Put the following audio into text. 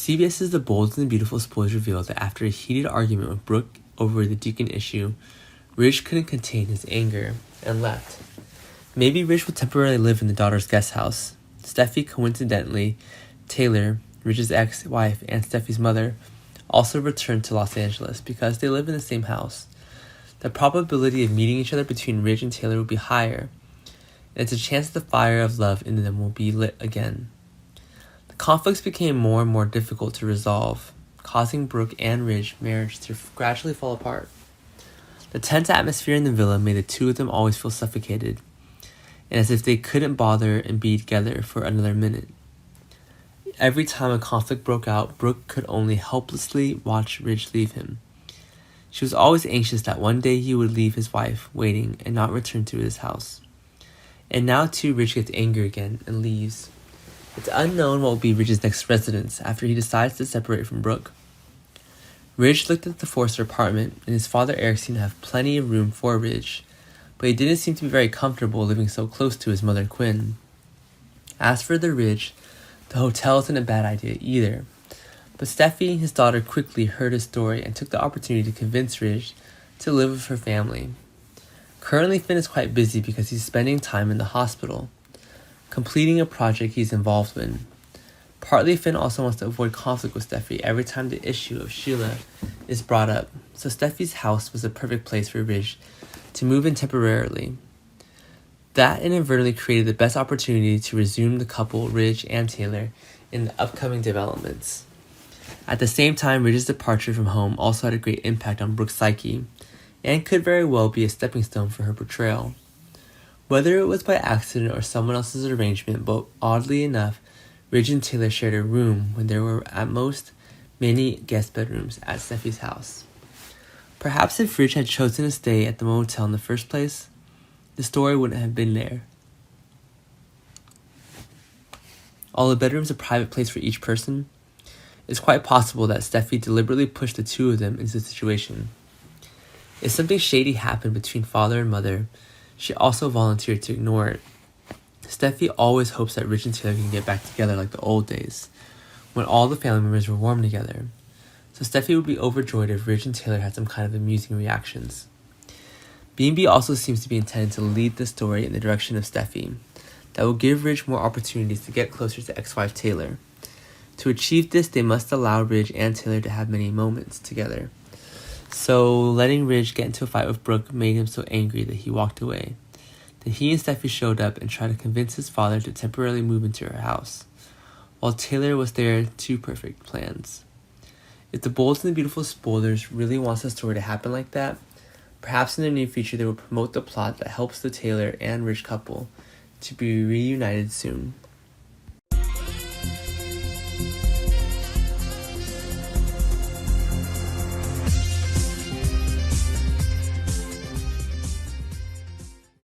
CBS's The Bold and the Beautiful spoilers reveal that after a heated argument with Brooke over the Deacon issue, Ridge couldn't contain his anger and left. Maybe Ridge would temporarily live in the daughter's guest house. Steffy, coincidentally, Taylor, Ridge's ex-wife and Steffy's mother, also returned to Los Angeles because they live in the same house. The probability of meeting each other between Ridge and Taylor would be higher, and it's a chance that the fire of love in them will be lit again. The conflicts became more and more difficult to resolve, causing Brooke and Ridge's marriage to gradually fall apart. The tense atmosphere in the villa made the two of them always feel suffocated, and as if they couldn't bother and be together for another minute. Every time a conflict broke out, Brooke could only helplessly watch Ridge leave him. She was always anxious that one day he would leave his wife waiting and not return to his house. And now too, Ridge gets angry again and leaves. It's unknown what will be Ridge's next residence after he decides to separate from Brooke. Ridge looked at the Forster apartment, and his father Eric seemed to have plenty of room for Ridge, but he didn't seem to be very comfortable living so close to his mother Quinn. As for the Ridge, the hotel isn't a bad idea either, but Steffy, his daughter, quickly heard his story and took the opportunity to convince Ridge to live with her family. Currently, Finn is quite busy because he's spending time in the hospital, completing a project he's involved in. Partly, Finn also wants to avoid conflict with Steffy every time the issue of Sheila is brought up, so Steffy's house was the perfect place for Ridge to move in temporarily. That inadvertently created the best opportunity to resume the couple, Ridge and Taylor, in the upcoming developments. At the same time, Ridge's departure from home also had a great impact on Brooke's psyche, and could very well be a stepping stone for her portrayal. Whether it was by accident or someone else's arrangement, but oddly enough, Ridge and Taylor shared a room when there were at most many guest bedrooms at Steffy's house. Perhaps if Ridge had chosen to stay at the motel in the first place, the story wouldn't have been there. Although the bedroom is a private place for each person, it's quite possible that Steffy deliberately pushed the two of them into the situation. If something shady happened between father and mother, she also volunteered to ignore it. Steffy always hopes that Ridge and Taylor can get back together like the old days, when all the family members were warm together. So Steffy would be overjoyed if Ridge and Taylor had some kind of amusing reactions. B&B also seems to be intended to lead the story in the direction of Steffy, that will give Ridge more opportunities to get closer to ex-wife Taylor. To achieve this, they must allow Ridge and Taylor to have many moments together. So letting Ridge get into a fight with Brooke made him so angry that he walked away. Then he and Steffy showed up and tried to convince his father to temporarily move into her house, while Taylor was there. Two perfect plans. If The Bold and the Beautiful spoilers really wants the story to happen like that, perhaps in the near future they will promote the plot that helps the Taylor and Ridge couple to be reunited soon.